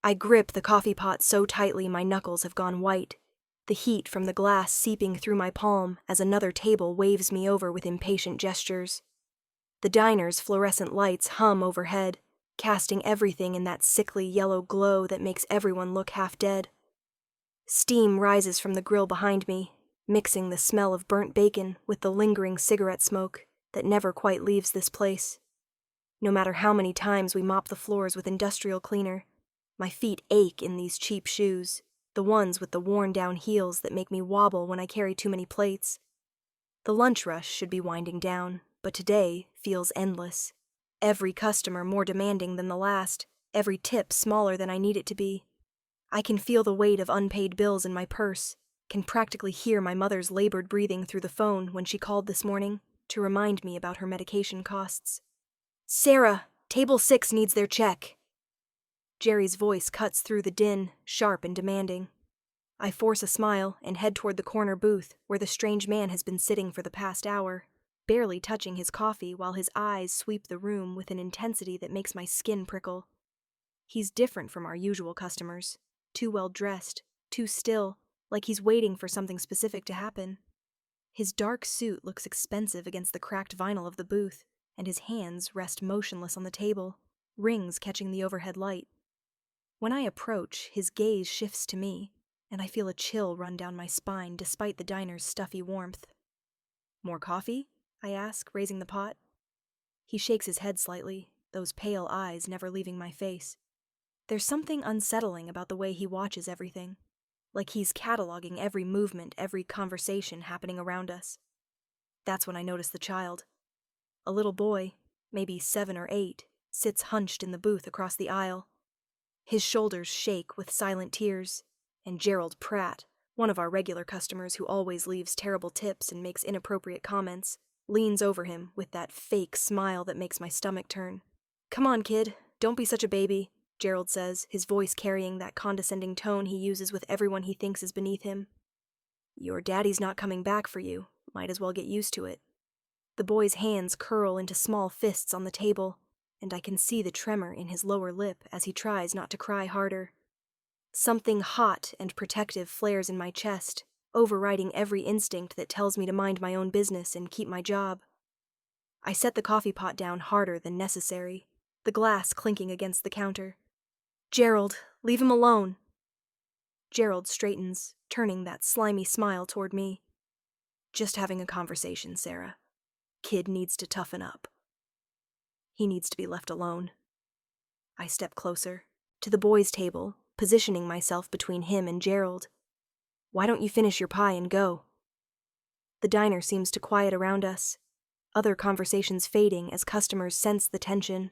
I grip the coffee pot so tightly my knuckles have gone white, the heat from the glass seeping through my palm as another table waves me over with impatient gestures. The diner's fluorescent lights hum overhead, casting everything in that sickly yellow glow that makes everyone look half dead. Steam rises from the grill behind me, mixing the smell of burnt bacon with the lingering cigarette smoke that never quite leaves this place. No matter how many times we mop the floors with industrial cleaner, my feet ache in these cheap shoes, the ones with the worn-down heels that make me wobble when I carry too many plates. The lunch rush should be winding down, but today feels endless. Every customer more demanding than the last, every tip smaller than I need it to be. I can feel the weight of unpaid bills in my purse, can practically hear my mother's labored breathing through the phone when she called this morning to remind me about her medication costs. "Sarah, table 6 needs their check." Jerry's voice cuts through the din, sharp and demanding. I force a smile and head toward the corner booth where the strange man has been sitting for the past hour, barely touching his coffee while his eyes sweep the room with an intensity that makes my skin prickle. He's different from our usual customers, too well dressed, too still, like he's waiting for something specific to happen. His dark suit looks expensive against the cracked vinyl of the booth, and his hands rest motionless on the table, rings catching the overhead light. When I approach, his gaze shifts to me, and I feel a chill run down my spine despite the diner's stuffy warmth. "More coffee?" I ask, raising the pot. He shakes his head slightly, those pale eyes never leaving my face. There's something unsettling about the way he watches everything, like he's cataloging every movement, every conversation happening around us. That's when I notice the child. A little boy, maybe 7 or 8, sits hunched in the booth across the aisle. His shoulders shake with silent tears, and Gerald Pratt, one of our regular customers who always leaves terrible tips and makes inappropriate comments, leans over him with that fake smile that makes my stomach turn. "Come on, kid, don't be such a baby," Gerald says, his voice carrying that condescending tone he uses with everyone he thinks is beneath him. "Your daddy's not coming back for you. Might as well get used to it." The boy's hands curl into small fists on the table, and I can see the tremor in his lower lip as he tries not to cry harder. Something hot and protective flares in my chest, overriding every instinct that tells me to mind my own business and keep my job. I set the coffee pot down harder than necessary, the glass clinking against the counter. "Gerald, leave him alone." Gerald straightens, turning that slimy smile toward me. "Just having a conversation, Sarah. Kid needs to toughen up. He needs to be left alone." I step closer, to the boys' table, positioning myself between him and Gerald. "Why don't you finish your pie and go?" The diner seems to quiet around us, other conversations fading as customers sense the tension.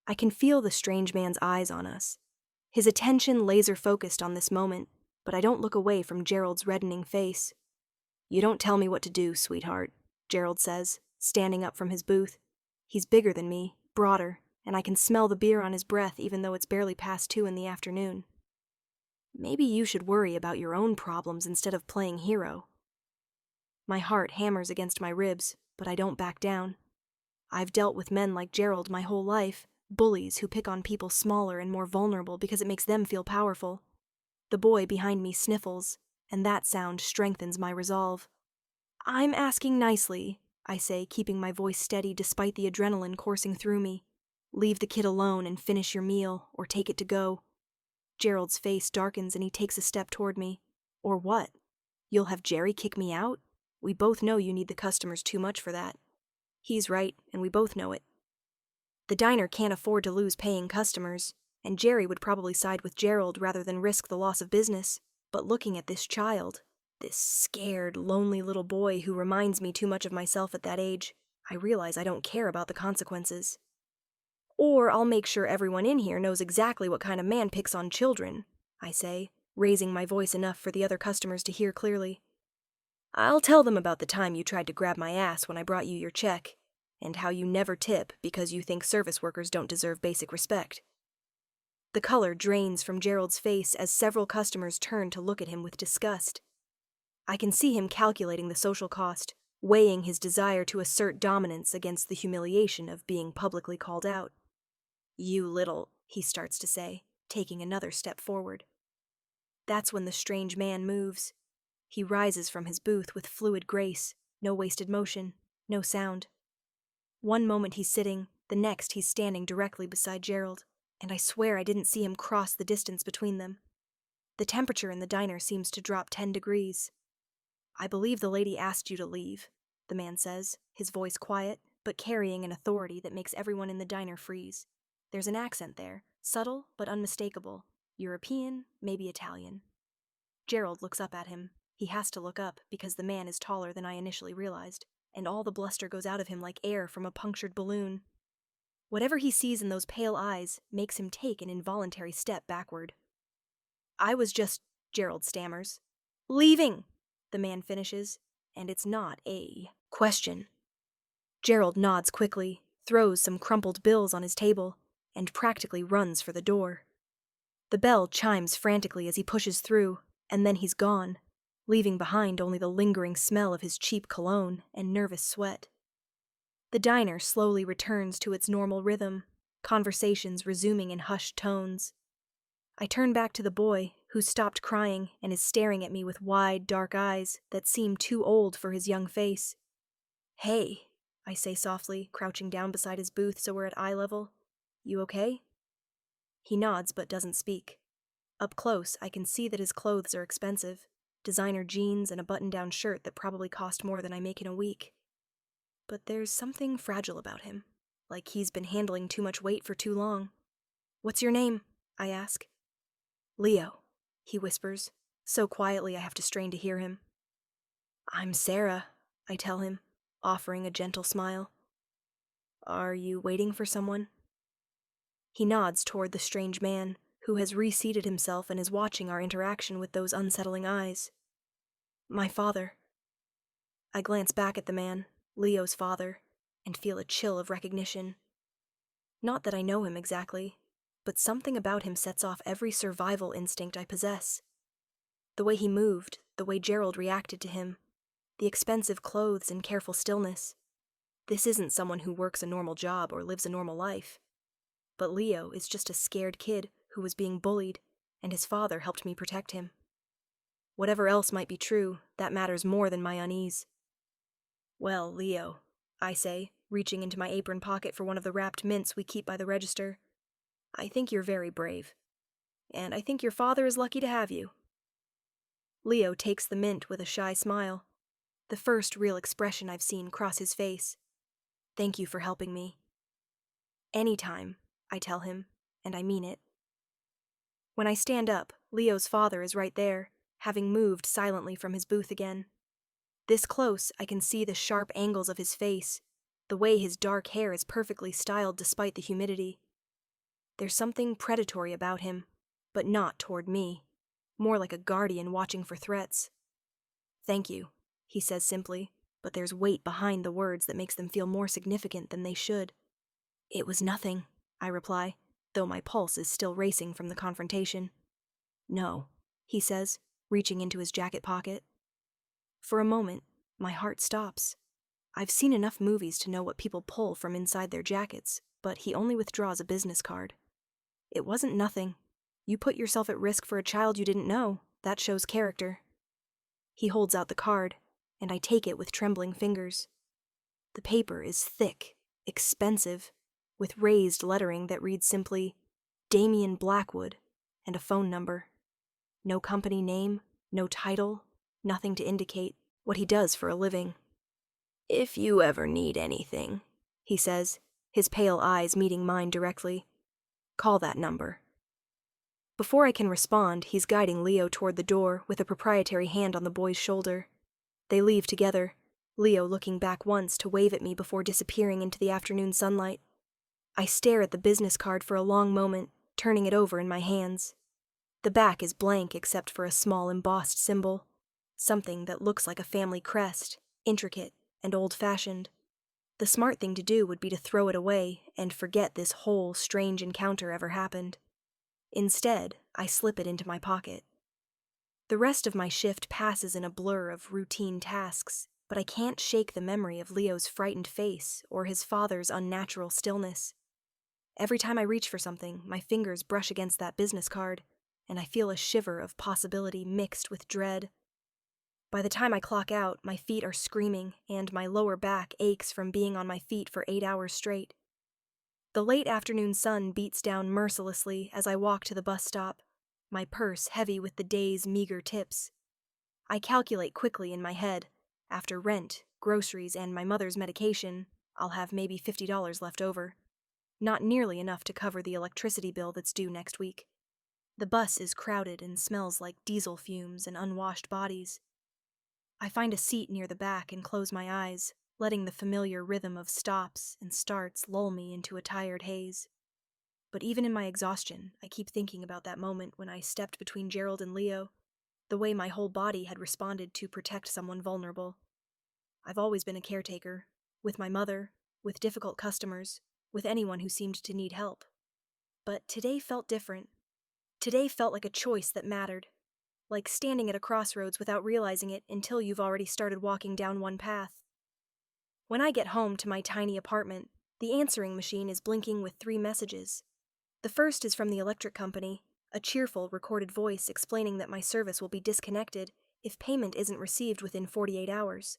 I can feel the strange man's eyes on us, his attention laser-focused on this moment, but I don't look away from Gerald's reddening face. "You don't tell me what to do, sweetheart," Gerald says, standing up from his booth. He's bigger than me, broader, and I can smell the beer on his breath even though it's barely past 2 in the afternoon. "Maybe you should worry about your own problems instead of playing hero." My heart hammers against my ribs, but I don't back down. I've dealt with men like Gerald my whole life, bullies who pick on people smaller and more vulnerable because it makes them feel powerful. The boy behind me sniffles, and that sound strengthens my resolve. "I'm asking nicely," I say, keeping my voice steady despite the adrenaline coursing through me. "Leave the kid alone and finish your meal, or take it to go." Gerald's face darkens and he takes a step toward me. "Or what? You'll have Jerry kick me out? We both know you need the customers too much for that." He's right, and we both know it. The diner can't afford to lose paying customers, and Jerry would probably side with Gerald rather than risk the loss of business. But looking at this child, this scared, lonely little boy who reminds me too much of myself at that age, I realize I don't care about the consequences. "Or I'll make sure everyone in here knows exactly what kind of man picks on children," I say, raising my voice enough for the other customers to hear clearly. "I'll tell them about the time you tried to grab my ass when I brought you your check, and how you never tip because you think service workers don't deserve basic respect." The color drains from Gerald's face as several customers turn to look at him with disgust. I can see him calculating the social cost, weighing his desire to assert dominance against the humiliation of being publicly called out. "You little," he starts to say, taking another step forward. That's when the strange man moves. He rises from his booth with fluid grace, no wasted motion, no sound. One moment he's sitting, the next he's standing directly beside Gerald, and I swear I didn't see him cross the distance between them. The temperature in the diner seems to drop 10 degrees. "I believe the lady asked you to leave," the man says, his voice quiet, but carrying an authority that makes everyone in the diner freeze. There's an accent there, subtle but unmistakable. European, maybe Italian. Gerald looks up at him. He has to look up because the man is taller than I initially realized, and all the bluster goes out of him like air from a punctured balloon. Whatever he sees in those pale eyes makes him take an involuntary step backward. "I was just," Gerald stammers. "Leaving," the man finishes, and it's not a question. Gerald nods quickly, throws some crumpled bills on his table, and practically runs for the door. The bell chimes frantically as he pushes through, and then he's gone, leaving behind only the lingering smell of his cheap cologne and nervous sweat. The diner slowly returns to its normal rhythm, conversations resuming in hushed tones. I turn back to the boy, who's stopped crying and is staring at me with wide, dark eyes that seem too old for his young face. "Hey," I say softly, crouching down beside his booth so we're at eye level. "You okay?" He nods but doesn't speak. Up close, I can see that his clothes are expensive. Designer jeans and a button-down shirt that probably cost more than I make in a week. But there's something fragile about him, like he's been handling too much weight for too long. "What's your name?" I ask. "Leo," he whispers, so quietly I have to strain to hear him. "I'm Sarah," I tell him, offering a gentle smile. "Are you waiting for someone?" He nods toward the strange man, who has reseated himself and is watching our interaction with those unsettling eyes. "My father." I glance back at the man, Leo's father, and feel a chill of recognition. Not that I know him exactly, but something about him sets off every survival instinct I possess. The way he moved, the way Gerald reacted to him, the expensive clothes and careful stillness. This isn't someone who works a normal job or lives a normal life. But Leo is just a scared kid who was being bullied, and his father helped me protect him. Whatever else might be true, that matters more than my unease. "Well, Leo," I say, reaching into my apron pocket for one of the wrapped mints we keep by the register, "I think you're very brave. And I think your father is lucky to have you." Leo takes the mint with a shy smile, the first real expression I've seen cross his face. "Thank you for helping me." "Anytime," I tell him, and I mean it. When I stand up, Leo's father is right there, having moved silently from his booth again. This close, I can see the sharp angles of his face, the way his dark hair is perfectly styled despite the humidity. There's something predatory about him, but not toward me, more like a guardian watching for threats. "Thank you," he says simply, but there's weight behind the words that makes them feel more significant than they should. "It was nothing," I reply, though my pulse is still racing from the confrontation. "No," he says, reaching into his jacket pocket. For a moment, my heart stops. I've seen enough movies to know what people pull from inside their jackets, but he only withdraws a business card. "It wasn't nothing. You put yourself at risk for a child you didn't know. That shows character." He holds out the card, and I take it with trembling fingers. The paper is thick, expensive, with raised lettering that reads simply, "Damian Blackwood," and a phone number. No company name, no title, nothing to indicate what he does for a living. "If you ever need anything," he says, his pale eyes meeting mine directly, "call that number." Before I can respond, he's guiding Leo toward the door with a proprietary hand on the boy's shoulder. They leave together, Leo looking back once to wave at me before disappearing into the afternoon sunlight. I stare at the business card for a long moment, turning it over in my hands. The back is blank except for a small embossed symbol, something that looks like a family crest, intricate and old-fashioned. The smart thing to do would be to throw it away and forget this whole strange encounter ever happened. Instead, I slip it into my pocket. The rest of my shift passes in a blur of routine tasks, but I can't shake the memory of Leo's frightened face or his father's unnatural stillness. Every time I reach for something, my fingers brush against that business card, and I feel a shiver of possibility mixed with dread. By the time I clock out, my feet are screaming, and my lower back aches from being on my feet for 8 hours straight. The late afternoon sun beats down mercilessly as I walk to the bus stop, my purse heavy with the day's meager tips. I calculate quickly in my head. After rent, groceries, and my mother's medication, I'll have maybe $50 left over. Not nearly enough to cover the electricity bill that's due next week. The bus is crowded and smells like diesel fumes and unwashed bodies. I find a seat near the back and close my eyes, letting the familiar rhythm of stops and starts lull me into a tired haze. But even in my exhaustion, I keep thinking about that moment when I stepped between Gerald and Leo, the way my whole body had responded to protect someone vulnerable. I've always been a caretaker, with my mother, with difficult customers, with anyone who seemed to need help. But today felt different. Today felt like a choice that mattered, like standing at a crossroads without realizing it until you've already started walking down one path. When I get home to my tiny apartment, the answering machine is blinking with 3 messages. The first is from the electric company, a cheerful recorded voice explaining that my service will be disconnected if payment isn't received within 48 hours.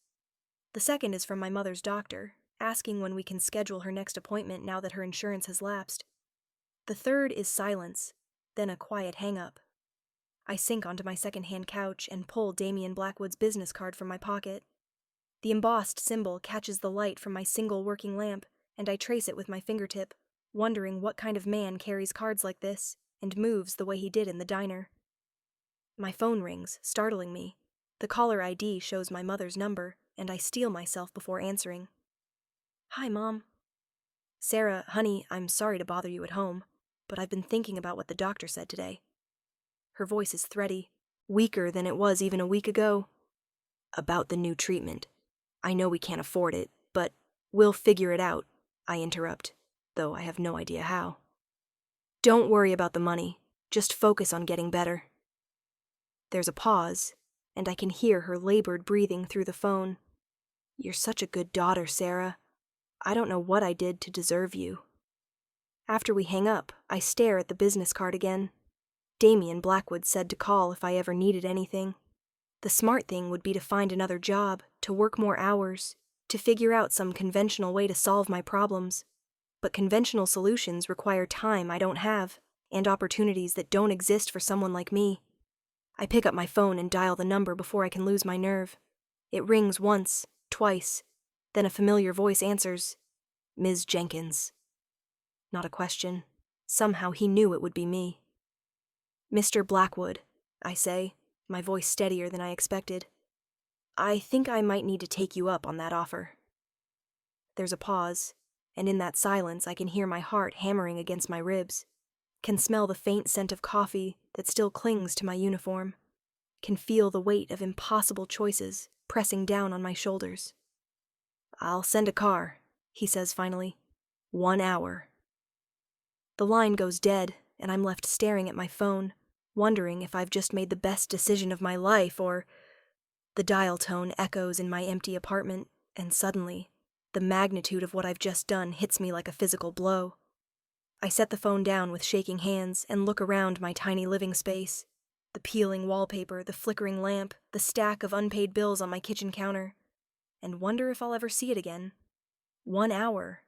The second is from my mother's doctor, asking when we can schedule her next appointment now that her insurance has lapsed. The third is silence, then a quiet hang-up. I sink onto my second-hand couch and pull Damian Blackwood's business card from my pocket. The embossed symbol catches the light from my single working lamp, and I trace it with my fingertip, wondering what kind of man carries cards like this and moves the way he did in the diner. My phone rings, startling me. The caller ID shows my mother's number, and I steel myself before answering. "Hi, Mom." "Sarah, honey, I'm sorry to bother you at home, but I've been thinking about what the doctor said today." Her voice is thready, weaker than it was even a week ago. "About the new treatment. I know we can't afford it, but we'll figure it out," I interrupt, though I have no idea how. "Don't worry about the money. Just focus on getting better." There's a pause, and I can hear her labored breathing through the phone. "You're such a good daughter, Sarah. I don't know what I did to deserve you." After we hang up, I stare at the business card again. Damian Blackwood said to call if I ever needed anything. The smart thing would be to find another job, to work more hours, to figure out some conventional way to solve my problems. But conventional solutions require time I don't have, and opportunities that don't exist for someone like me. I pick up my phone and dial the number before I can lose my nerve. It rings once, twice, then a familiar voice answers. "Ms. Jenkins." Not a question. Somehow he knew it would be me. "Mr. Blackwood," I say, my voice steadier than I expected. "I think I might need to take you up on that offer." There's a pause, and in that silence I can hear my heart hammering against my ribs, can smell the faint scent of coffee that still clings to my uniform, can feel the weight of impossible choices pressing down on my shoulders. "I'll send a car," he says finally. 1 hour. The line goes dead, and I'm left staring at my phone, wondering if I've just made the best decision of my life or... The dial tone echoes in my empty apartment, and suddenly, the magnitude of what I've just done hits me like a physical blow. I set the phone down with shaking hands and look around my tiny living space. The peeling wallpaper, the flickering lamp, the stack of unpaid bills on my kitchen counter, and wonder if I'll ever see it again. 1 hour.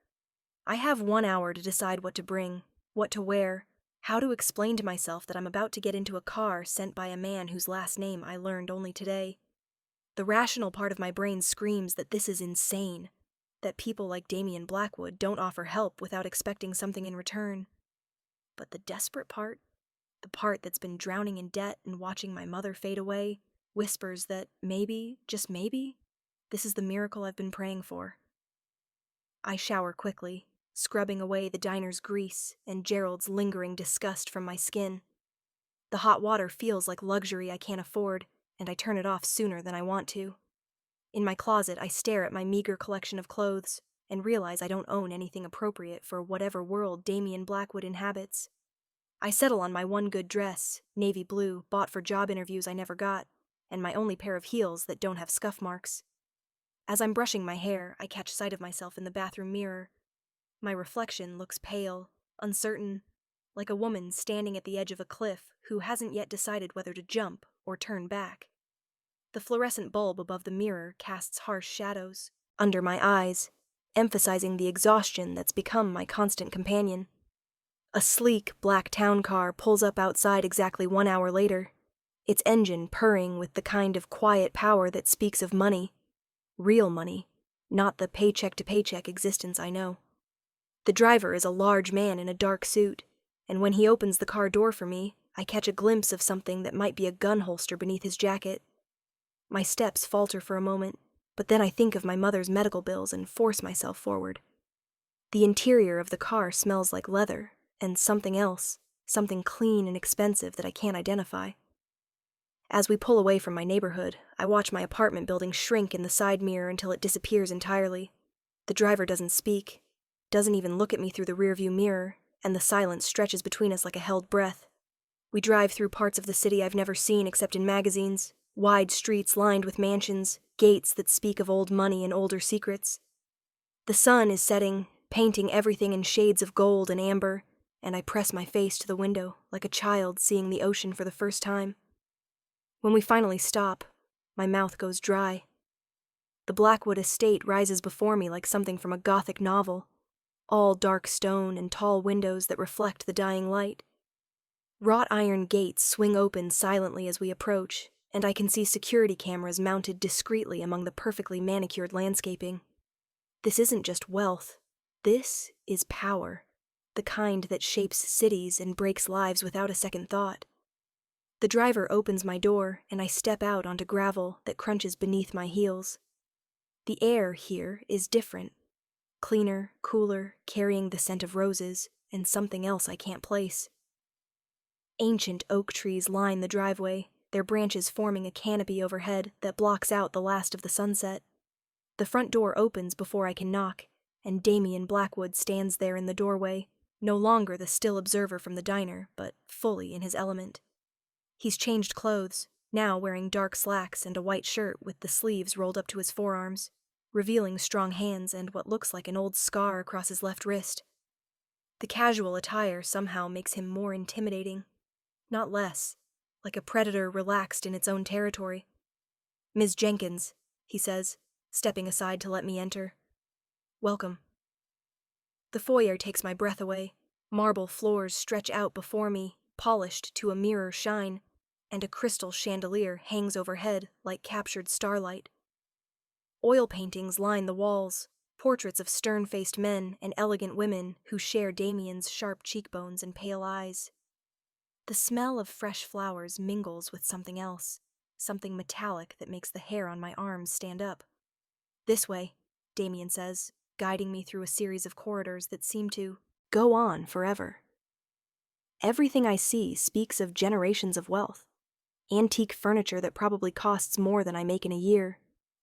I have 1 hour to decide what to bring, what to wear, how to explain to myself that I'm about to get into a car sent by a man whose last name I learned only today. The rational part of my brain screams that this is insane, that people like Damian Blackwood don't offer help without expecting something in return. But the desperate part, the part that's been drowning in debt and watching my mother fade away, whispers that maybe, just maybe, this is the miracle I've been praying for. I shower quickly, scrubbing away the diner's grease and Gerald's lingering disgust from my skin. The hot water feels like luxury I can't afford, and I turn it off sooner than I want to. In my closet, I stare at my meager collection of clothes and realize I don't own anything appropriate for whatever world Damian Blackwood inhabits. I settle on my one good dress, navy blue, bought for job interviews I never got, and my only pair of heels that don't have scuff marks. As I'm brushing my hair, I catch sight of myself in the bathroom mirror. My reflection looks pale, uncertain, like a woman standing at the edge of a cliff who hasn't yet decided whether to jump or turn back. The fluorescent bulb above the mirror casts harsh shadows under my eyes, emphasizing the exhaustion that's become my constant companion. A sleek, black town car pulls up outside exactly 1 hour later, its engine purring with the kind of quiet power that speaks of money. Real money, not the paycheck-to-paycheck existence I know. The driver is a large man in a dark suit, and when he opens the car door for me, I catch a glimpse of something that might be a gun holster beneath his jacket. My steps falter for a moment, but then I think of my mother's medical bills and force myself forward. The interior of the car smells like leather, and something else, something clean and expensive that I can't identify. As we pull away from my neighborhood, I watch my apartment building shrink in the side mirror until it disappears entirely. The driver doesn't speak, doesn't even look at me through the rearview mirror, and the silence stretches between us like a held breath. We drive through parts of the city I've never seen except in magazines, wide streets lined with mansions, gates that speak of old money and older secrets. The sun is setting, painting everything in shades of gold and amber, and I press my face to the window like a child seeing the ocean for the first time. When we finally stop, my mouth goes dry. The Blackwood estate rises before me like something from a Gothic novel, all dark stone and tall windows that reflect the dying light. Wrought iron gates swing open silently as we approach, and I can see security cameras mounted discreetly among the perfectly manicured landscaping. This isn't just wealth. This is power, the kind that shapes cities and breaks lives without a second thought. The driver opens my door, and I step out onto gravel that crunches beneath my heels. The air here is different. Cleaner, cooler, carrying the scent of roses, and something else I can't place. Ancient oak trees line the driveway, their branches forming a canopy overhead that blocks out the last of the sunset. The front door opens before I can knock, and Damian Blackwood stands there in the doorway, no longer the still observer from the diner, but fully in his element. He's changed clothes, now wearing dark slacks and a white shirt with the sleeves rolled up to his forearms, revealing strong hands and what looks like an old scar across his left wrist. The casual attire somehow makes him more intimidating, not less, like a predator relaxed in its own territory. "Ms. Jenkins," he says, stepping aside to let me enter. "Welcome." The foyer takes my breath away. Marble floors stretch out before me, polished to a mirror shine, and a crystal chandelier hangs overhead like captured starlight. Oil paintings line the walls, portraits of stern-faced men and elegant women who share Damian's sharp cheekbones and pale eyes. The smell of fresh flowers mingles with something else, something metallic that makes the hair on my arms stand up. "This way," Damian says, guiding me through a series of corridors that seem to go on forever. Everything I see speaks of generations of wealth. Antique furniture that probably costs more than I make in a year.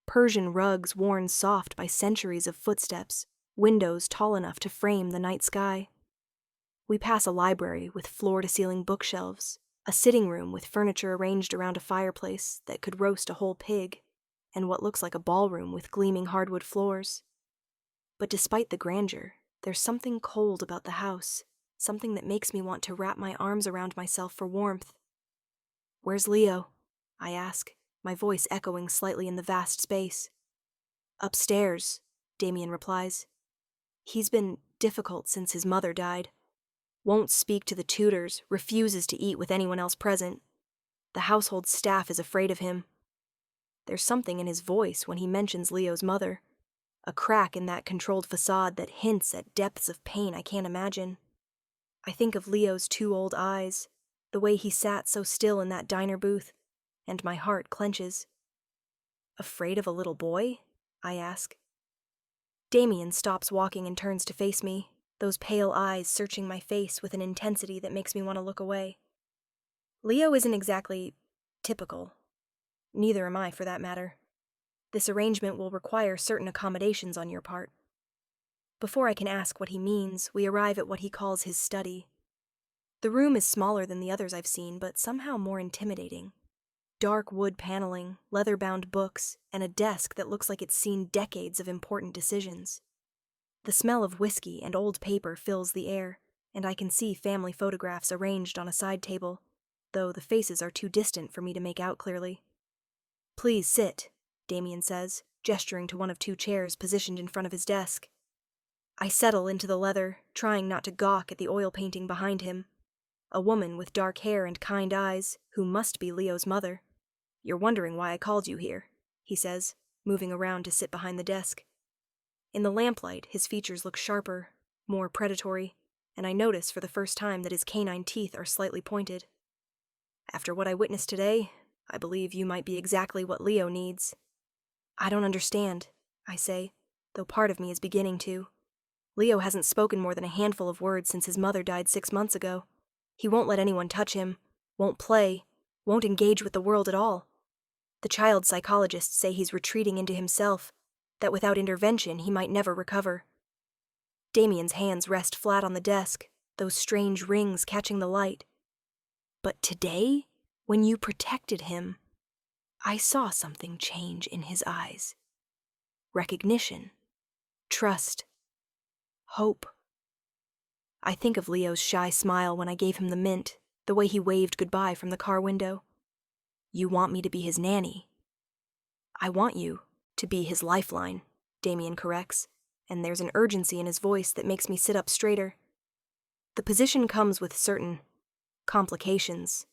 Persian rugs worn soft by centuries of footsteps. Windows tall enough to frame the night sky. We pass a library with floor-to-ceiling bookshelves, a sitting room with furniture arranged around a fireplace that could roast a whole pig, and what looks like a ballroom with gleaming hardwood floors. But despite the grandeur, there's something cold about the house, something that makes me want to wrap my arms around myself for warmth. "Where's Leo?" I ask, my voice echoing slightly in the vast space. "Upstairs," Damian replies. "He's been difficult since his mother died. Won't speak to the tutors, refuses to eat with anyone else present. The household staff is afraid of him." There's something in his voice when he mentions Leo's mother, a crack in that controlled facade that hints at depths of pain I can't imagine. I think of Leo's 2 old eyes, the way he sat so still in that diner booth, and my heart clenches. "Afraid of a little boy?" I ask. Damian stops walking and turns to face me, those pale eyes searching my face with an intensity that makes me want to look away. "Leo isn't exactly typical. Neither am I, for that matter. This arrangement will require certain accommodations on your part." Before I can ask what he means, we arrive at what he calls his study. The room is smaller than the others I've seen, but somehow more intimidating. Dark wood paneling, leather-bound books, and a desk that looks like it's seen decades of important decisions. The smell of whiskey and old paper fills the air, and I can see family photographs arranged on a side table, though the faces are too distant for me to make out clearly. "Please sit," Damian says, gesturing to one of two chairs positioned in front of his desk. I settle into the leather, trying not to gawk at the oil painting behind him. A woman with dark hair and kind eyes, who must be Leo's mother. "You're wondering why I called you here," he says, moving around to sit behind the desk. In the lamplight, his features look sharper, more predatory, and I notice for the first time that his canine teeth are slightly pointed. "After what I witnessed today, I believe you might be exactly what Leo needs." "I don't understand," I say, though part of me is beginning to. Leo hasn't spoken more than a handful of words since his mother died 6 months ago. He won't let anyone touch him, won't play, won't engage with the world at all. The child psychologists say he's retreating into himself, that without intervention he might never recover. Damian's hands rest flat on the desk, those strange rings catching the light. "But today, when you protected him, I saw something change in his eyes. Recognition, trust, hope." I think of Leo's shy smile when I gave him the mint, the way he waved goodbye from the car window. "You want me to be his nanny?" "I want you to be his lifeline," Damian corrects, and there's an urgency in his voice that makes me sit up straighter. The position comes with certain complications.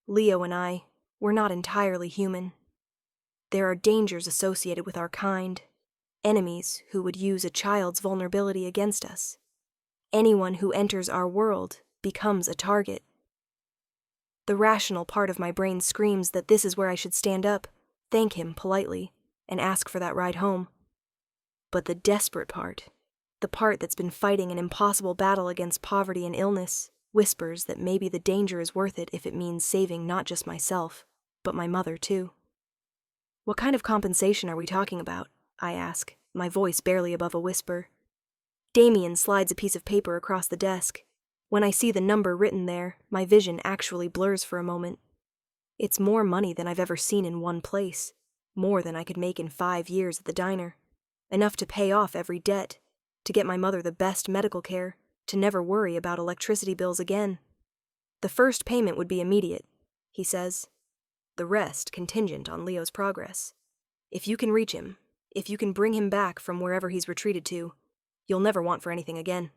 Leo and I, we're not entirely human. There are dangers associated with our kind, enemies who would use a child's vulnerability against us. Anyone who enters our world becomes a target. The rational part of my brain screams that this is where I should stand up, thank him politely, and ask for that ride home. But the desperate part, the part that's been fighting an impossible battle against poverty and illness, whispers that maybe the danger is worth it if it means saving not just myself, but my mother too. "What kind of compensation are we talking about?" I ask, my voice barely above a whisper. Damian slides a piece of paper across the desk. When I see the number written there, my vision actually blurs for a moment. It's more money than I've ever seen in one place, more than I could make in 5 years at the diner, enough to pay off every debt, to get my mother the best medical care, to never worry about electricity bills again. "The first payment would be immediate," he says. "The rest contingent on Leo's progress. If you can reach him, if you can bring him back from wherever he's retreated to, you'll never want for anything again."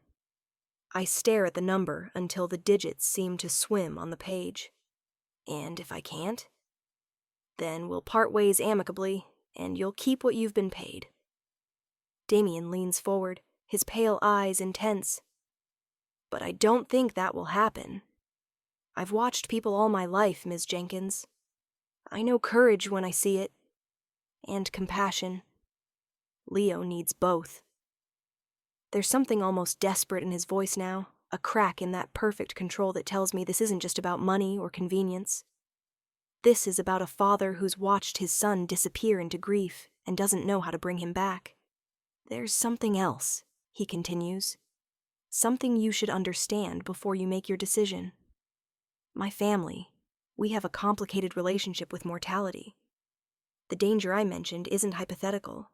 I stare at the number until the digits seem to swim on the page. "And if I can't?" "Then we'll part ways amicably, and you'll keep what you've been paid." Damian leans forward, his pale eyes intense. "But I don't think that will happen. I've watched people all my life, Ms. Jenkins. I know courage when I see it, and compassion. Leo needs both." There's something almost desperate in his voice now, a crack in that perfect control that tells me this isn't just about money or convenience. This is about a father who's watched his son disappear into grief and doesn't know how to bring him back. "There's something else," he continues. "Something you should understand before you make your decision. My family, we have a complicated relationship with mortality. The danger I mentioned isn't hypothetical.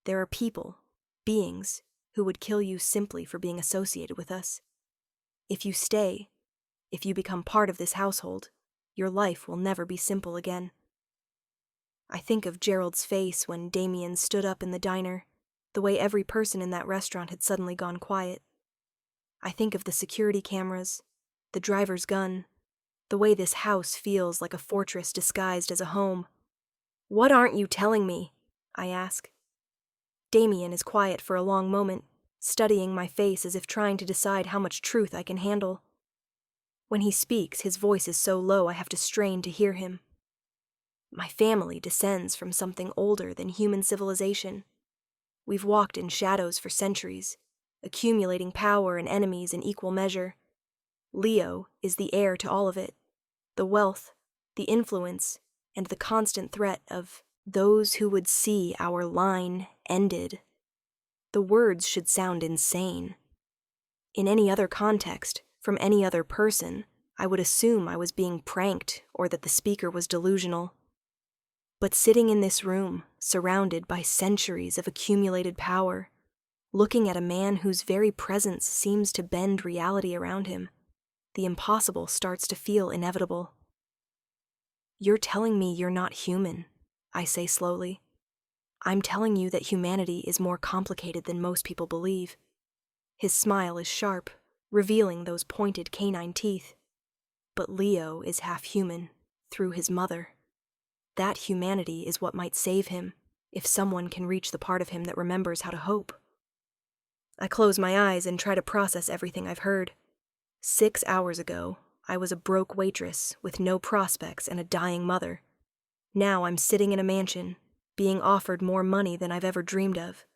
There are people, beings, who would kill you simply for being associated with us. If you stay, if you become part of this household, your life will never be simple again." I think of Gerald's face when Damian stood up in the diner, the way every person in that restaurant had suddenly gone quiet. I think of the security cameras, the driver's gun, the way this house feels like a fortress disguised as a home. "What aren't you telling me?" I ask. Damian is quiet for a long moment, studying my face as if trying to decide how much truth I can handle. When he speaks, his voice is so low I have to strain to hear him. "My family descends from something older than human civilization. We've walked in shadows for centuries, accumulating power and enemies in equal measure. Leo is the heir to all of it, the wealth, the influence, and the constant threat of those who would see our line ended." The words should sound insane. In any other context, from any other person, I would assume I was being pranked or that the speaker was delusional. But sitting in this room, surrounded by centuries of accumulated power, looking at a man whose very presence seems to bend reality around him. The impossible starts to feel inevitable. "You're telling me you're not human," I say slowly. "I'm telling you that humanity is more complicated than most people believe." His smile is sharp, revealing those pointed canine teeth. But Leo is half human, through his mother. That humanity is what might save him, if someone can reach the part of him that remembers how to hope. I close my eyes and try to process everything I've heard. 6 hours ago, I was a broke waitress with no prospects and a dying mother. Now I'm sitting in a mansion, being offered more money than I've ever dreamed of,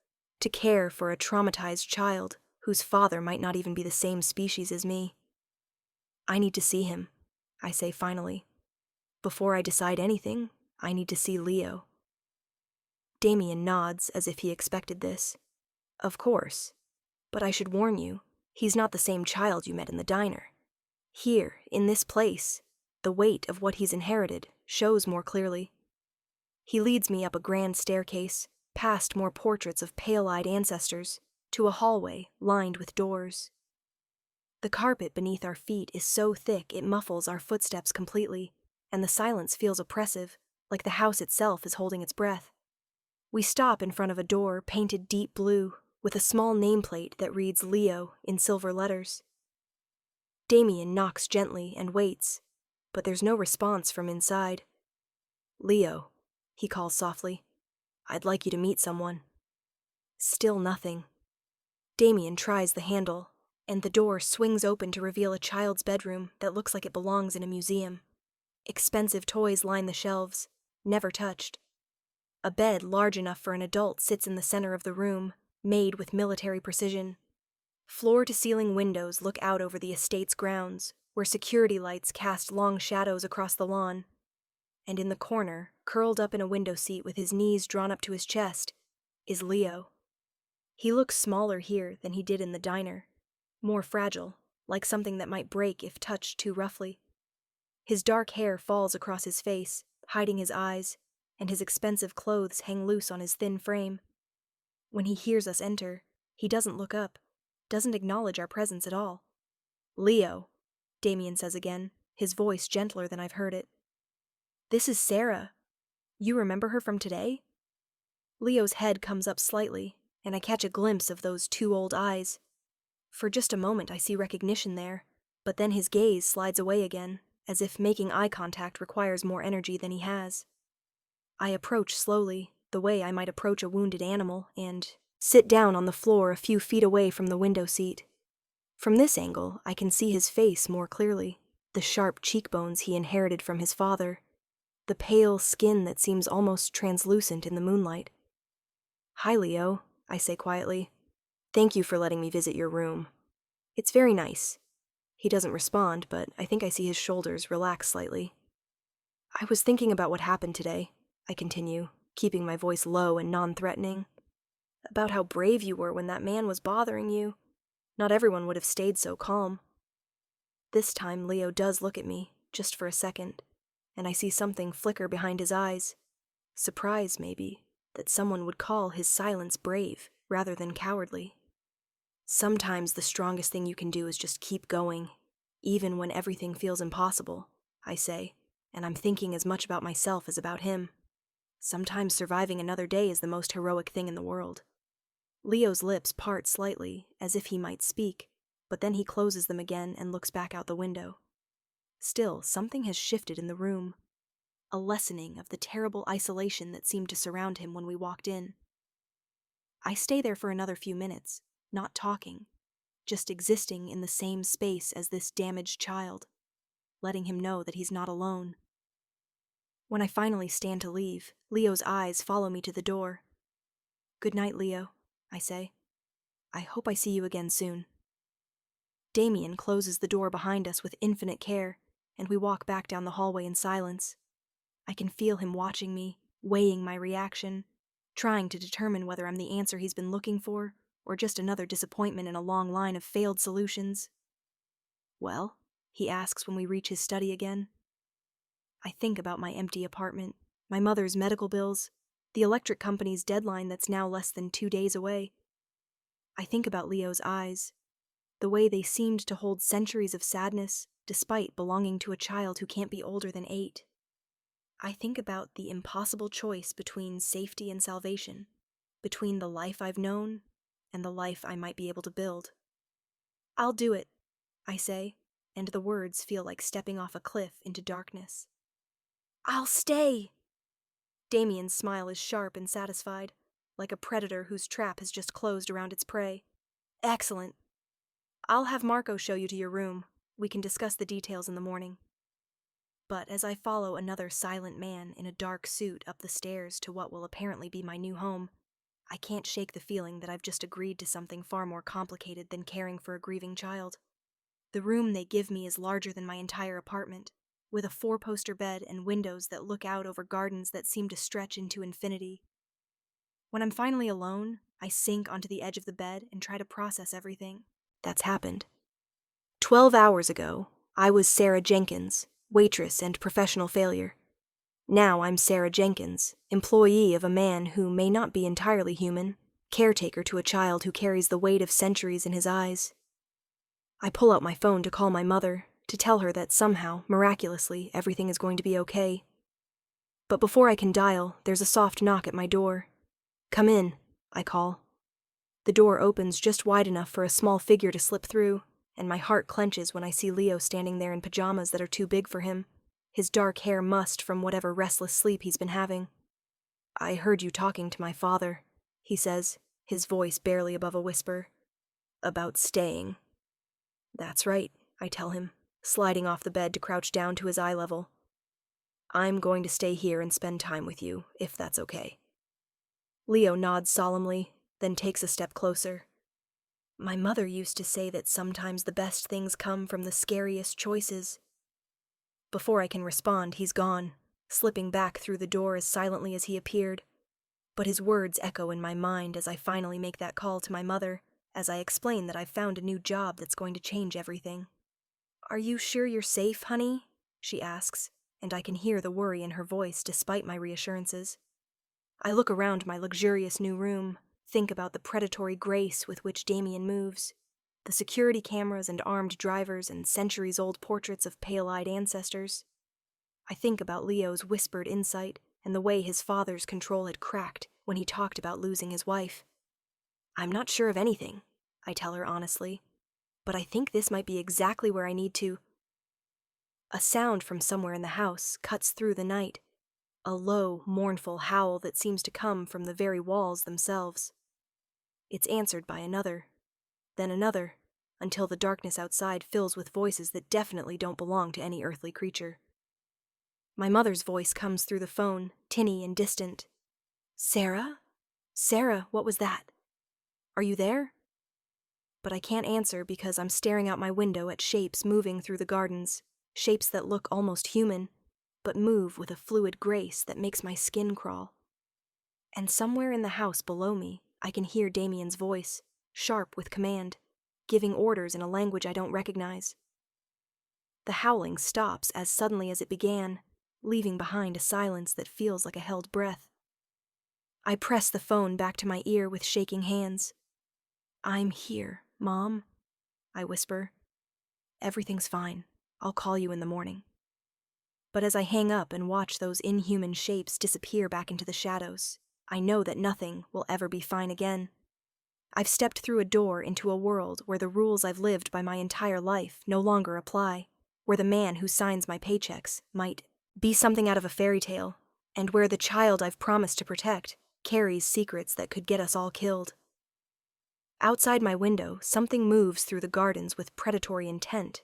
to care for a traumatized child whose father might not even be the same species as me. "I need to see him," I say finally. "Before I decide anything, I need to see Leo." Damian nods as if he expected this. "Of course. But I should warn you, he's not the same child you met in the diner. Here, in this place, the weight of what he's inherited shows more clearly." He leads me up a grand staircase, past more portraits of pale-eyed ancestors, to a hallway lined with doors. The carpet beneath our feet is so thick it muffles our footsteps completely, and the silence feels oppressive, like the house itself is holding its breath. We stop in front of a door painted deep blue, with a small nameplate that reads Leo in silver letters. Damian knocks gently and waits, but there's no response from inside. "Leo," he calls softly, "I'd like you to meet someone." Still nothing. Damian tries the handle, and the door swings open to reveal a child's bedroom that looks like it belongs in a museum. Expensive toys line the shelves, never touched. A bed large enough for an adult sits in the center of the room, made with military precision. Floor-to-ceiling windows look out over the estate's grounds, where security lights cast long shadows across the lawn. And in the corner, curled up in a window seat with his knees drawn up to his chest, is Leo. He looks smaller here than he did in the diner, more fragile, like something that might break if touched too roughly. His dark hair falls across his face, hiding his eyes, and his expensive clothes hang loose on his thin frame. When he hears us enter, he doesn't look up, doesn't acknowledge our presence at all. "Leo," Damian says again, his voice gentler than I've heard it. "This is Sarah. You remember her from today?" Leo's head comes up slightly, and I catch a glimpse of those two old eyes. For just a moment I see recognition there, but then his gaze slides away again, as if making eye contact requires more energy than he has. I approach slowly, the way I might approach a wounded animal, and sit down on the floor a few feet away from the window seat. From this angle, I can see his face more clearly, the sharp cheekbones he inherited from his father, the pale skin that seems almost translucent in the moonlight. "Hi, Leo," I say quietly. "Thank you for letting me visit your room. It's very nice." He doesn't respond, but I think I see his shoulders relax slightly. "I was thinking about what happened today," I continue, keeping my voice low and non-threatening. "About how brave you were when that man was bothering you. Not everyone would have stayed so calm." This time Leo does look at me, just for a second, and I see something flicker behind his eyes. Surprise, maybe, that someone would call his silence brave rather than cowardly. "Sometimes the strongest thing you can do is just keep going, even when everything feels impossible," I say, and I'm thinking as much about myself as about him. Sometimes surviving another day is the most heroic thing in the world. Leo's lips part slightly, as if he might speak, but then he closes them again and looks back out the window. Still, something has shifted in the room. A lessening of the terrible isolation that seemed to surround him when we walked in. I stay there for another few minutes, not talking, just existing in the same space as this damaged child, letting him know that he's not alone. When I finally stand to leave, Leo's eyes follow me to the door. "Good night, Leo," I say. "I hope I see you again soon." Damian closes the door behind us with infinite care, and we walk back down the hallway in silence. I can feel him watching me, weighing my reaction, trying to determine whether I'm the answer he's been looking for, or just another disappointment in a long line of failed solutions. "Well?" he asks when we reach his study again. I think about my empty apartment, my mother's medical bills, the electric company's deadline that's now less than 2 days away. I think about Leo's eyes, the way they seemed to hold centuries of sadness despite belonging to a child who can't be older than 8. I think about the impossible choice between safety and salvation, between the life I've known and the life I might be able to build. "I'll do it," I say, and the words feel like stepping off a cliff into darkness. "I'll stay!" Damian's smile is sharp and satisfied, like a predator whose trap has just closed around its prey. "Excellent. I'll have Marco show you to your room. We can discuss the details in the morning." But as I follow another silent man in a dark suit up the stairs to what will apparently be my new home, I can't shake the feeling that I've just agreed to something far more complicated than caring for a grieving child. The room they give me is larger than my entire apartment, with a 4-poster bed and windows that look out over gardens that seem to stretch into infinity. When I'm finally alone, I sink onto the edge of the bed and try to process everything that's happened. 12 hours ago, I was Sarah Jenkins, waitress and professional failure. Now I'm Sarah Jenkins, employee of a man who may not be entirely human, caretaker to a child who carries the weight of centuries in his eyes. I pull out my phone to call my mother, to tell her that somehow, miraculously, everything is going to be okay. But before I can dial, there's a soft knock at my door. "Come in," I call. The door opens just wide enough for a small figure to slip through, and my heart clenches when I see Leo standing there in pajamas that are too big for him, his dark hair mussed from whatever restless sleep he's been having. "I heard you talking to my father," he says, his voice barely above a whisper. "About staying." "That's right," I tell him, sliding off the bed to crouch down to his eye level. "I'm going to stay here and spend time with you, if that's okay." Leo nods solemnly, then takes a step closer. "My mother used to say that sometimes the best things come from the scariest choices." Before I can respond, he's gone, slipping back through the door as silently as he appeared. But his words echo in my mind as I finally make that call to my mother, as I explain that I've found a new job that's going to change everything. "Are you sure you're safe, honey?" she asks, and I can hear the worry in her voice despite my reassurances. I look around my luxurious new room, think about the predatory grace with which Damian moves, the security cameras and armed drivers and centuries-old portraits of pale-eyed ancestors. I think about Leo's whispered insight and the way his father's control had cracked when he talked about losing his wife. "I'm not sure of anything," I tell her honestly, "but I think this might be exactly where I need to—" A sound from somewhere in the house cuts through the night, a low, mournful howl that seems to come from the very walls themselves. It's answered by another, then another, until the darkness outside fills with voices that definitely don't belong to any earthly creature. My mother's voice comes through the phone, tinny and distant. "Sarah? Sarah, what was that? Are you there?" But I can't answer because I'm staring out my window at shapes moving through the gardens, shapes that look almost human, but move with a fluid grace that makes my skin crawl. And somewhere in the house below me, I can hear Damian's voice, sharp with command, giving orders in a language I don't recognize. The howling stops as suddenly as it began, leaving behind a silence that feels like a held breath. I press the phone back to my ear with shaking hands. "I'm here, Mom," I whisper. "Everything's fine. I'll call you in the morning." But as I hang up and watch those inhuman shapes disappear back into the shadows, I know that nothing will ever be fine again. I've stepped through a door into a world where the rules I've lived by my entire life no longer apply, where the man who signs my paychecks might be something out of a fairy tale, and where the child I've promised to protect carries secrets that could get us all killed. Outside my window, something moves through the gardens with predatory intent,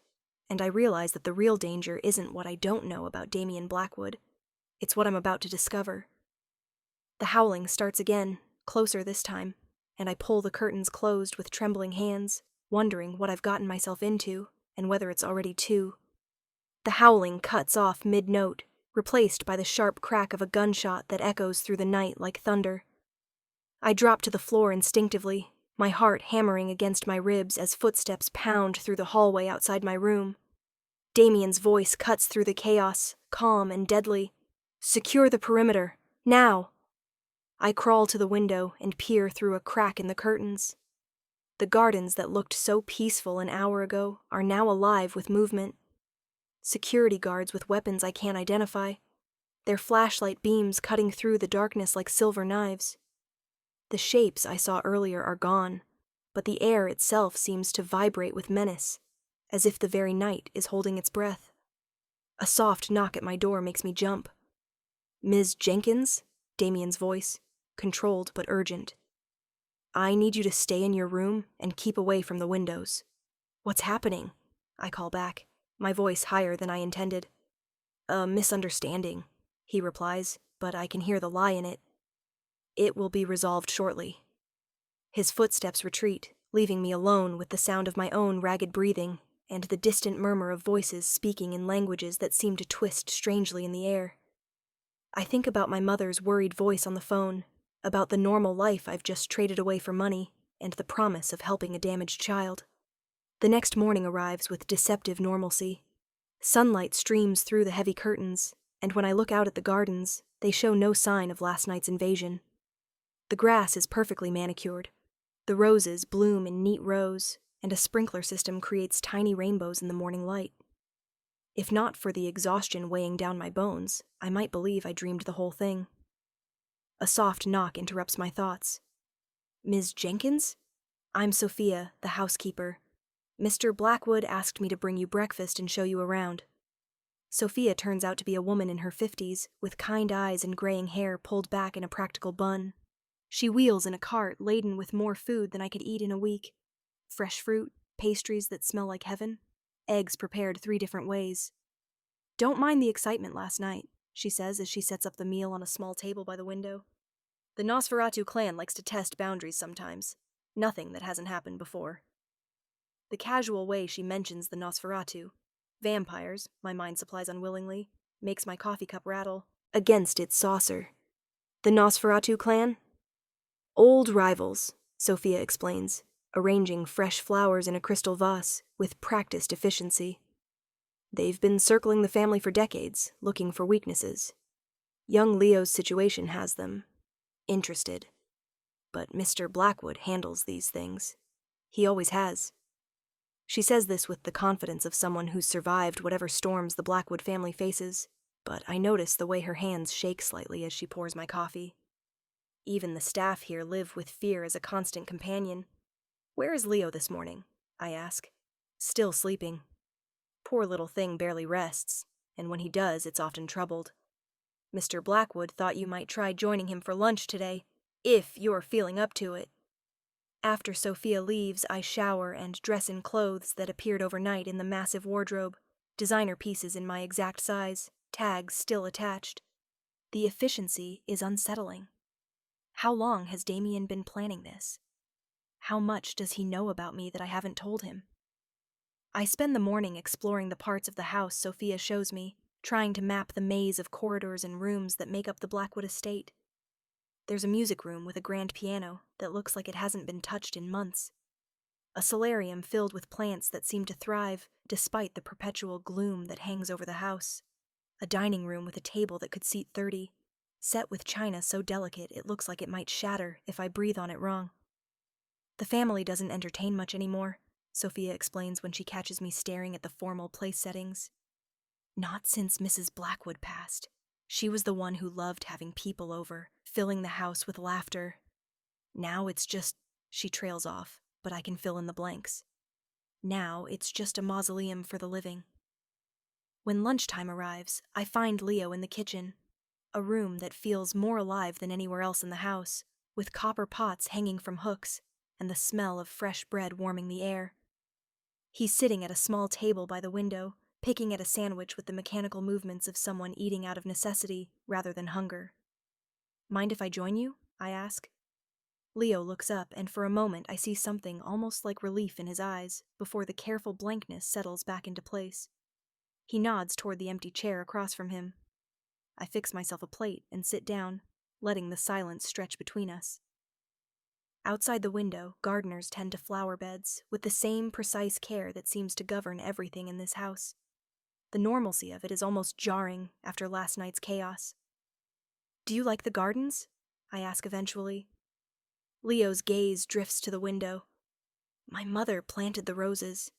and I realize that the real danger isn't what I don't know about Damian Blackwood. It's what I'm about to discover. The howling starts again, closer this time, and I pull the curtains closed with trembling hands, wondering what I've gotten myself into, and whether it's already too. The howling cuts off mid-note, replaced by the sharp crack of a gunshot that echoes through the night like thunder. I drop to the floor instinctively, my heart hammering against my ribs as footsteps pound through the hallway outside my room. Damian's voice cuts through the chaos, calm and deadly. "Secure the perimeter, now!" I crawl to the window and peer through a crack in the curtains. The gardens that looked so peaceful an hour ago are now alive with movement. Security guards with weapons I can't identify, their flashlight beams cutting through the darkness like silver knives. The shapes I saw earlier are gone, but the air itself seems to vibrate with menace, as if the very night is holding its breath. A soft knock at my door makes me jump. "Ms. Jenkins?" Damian's voice, controlled but urgent. "I need you to stay in your room and keep away from the windows." "What's happening?" I call back, my voice higher than I intended. "A misunderstanding," he replies, but I can hear the lie in it. "It will be resolved shortly." His footsteps retreat, leaving me alone with the sound of my own ragged breathing and the distant murmur of voices speaking in languages that seem to twist strangely in the air. I think about my mother's worried voice on the phone, about the normal life I've just traded away for money, and the promise of helping a damaged child. The next morning arrives with deceptive normalcy. Sunlight streams through the heavy curtains, and when I look out at the gardens, they show no sign of last night's invasion. The grass is perfectly manicured. The roses bloom in neat rows, and a sprinkler system creates tiny rainbows in the morning light. If not for the exhaustion weighing down my bones, I might believe I dreamed the whole thing. A soft knock interrupts my thoughts. "Ms. Jenkins?" "I'm Sophia, the housekeeper. Mr. Blackwood asked me to bring you breakfast and show you around." Sophia turns out to be a woman in her 50s, with kind eyes and graying hair pulled back in a practical bun. She wheels in a cart laden with more food than I could eat in a week. Fresh fruit, pastries that smell like heaven, eggs prepared 3 different ways. "Don't mind the excitement last night," she says as she sets up the meal on a small table by the window. "The Nosferatu clan likes to test boundaries sometimes. Nothing that hasn't happened before." The casual way she mentions the Nosferatu, vampires, my mind supplies unwillingly, makes my coffee cup rattle against its saucer. "The Nosferatu clan?" "Old rivals," Sophia explains, arranging fresh flowers in a crystal vase with practiced efficiency. "They've been circling the family for decades, looking for weaknesses. Young Leo's situation has them interested. But Mr. Blackwood handles these things. He always has." She says this with the confidence of someone who's survived whatever storms the Blackwood family faces, but I notice the way her hands shake slightly as she pours my coffee. Even the staff here live with fear as a constant companion. "Where is Leo this morning?" I ask. "Still sleeping. Poor little thing barely rests, and when he does, it's often troubled. Mr. Blackwood thought you might try joining him for lunch today, if you're feeling up to it." After Sophia leaves, I shower and dress in clothes that appeared overnight in the massive wardrobe, designer pieces in my exact size, tags still attached. The efficiency is unsettling. How long has Damian been planning this? How much does he know about me that I haven't told him? I spend the morning exploring the parts of the house Sophia shows me, trying to map the maze of corridors and rooms that make up the Blackwood estate. There's a music room with a grand piano that looks like it hasn't been touched in months. A solarium filled with plants that seem to thrive despite the perpetual gloom that hangs over the house. A dining room with a table that could seat 30, set with china so delicate it looks like it might shatter if I breathe on it wrong. "The family doesn't entertain much anymore," Sophia explains when she catches me staring at the formal place settings. "Not since Mrs. Blackwood passed. She was the one who loved having people over, filling the house with laughter. Now it's just," she trails off, but I can fill in the blanks. "Now it's just a mausoleum for the living." When lunchtime arrives, I find Leo in the kitchen, a room that feels more alive than anywhere else in the house, with copper pots hanging from hooks and the smell of fresh bread warming the air. He's sitting at a small table by the window, picking at a sandwich with the mechanical movements of someone eating out of necessity rather than hunger. "Mind if I join you?" I ask. Leo looks up, and for a moment I see something almost like relief in his eyes before the careful blankness settles back into place. He nods toward the empty chair across from him. I fix myself a plate and sit down, letting the silence stretch between us. Outside the window, gardeners tend to flower beds with the same precise care that seems to govern everything in this house. The normalcy of it is almost jarring after last night's chaos. "Do you like the gardens?" I ask eventually. Leo's gaze drifts to the window. My mother planted the roses,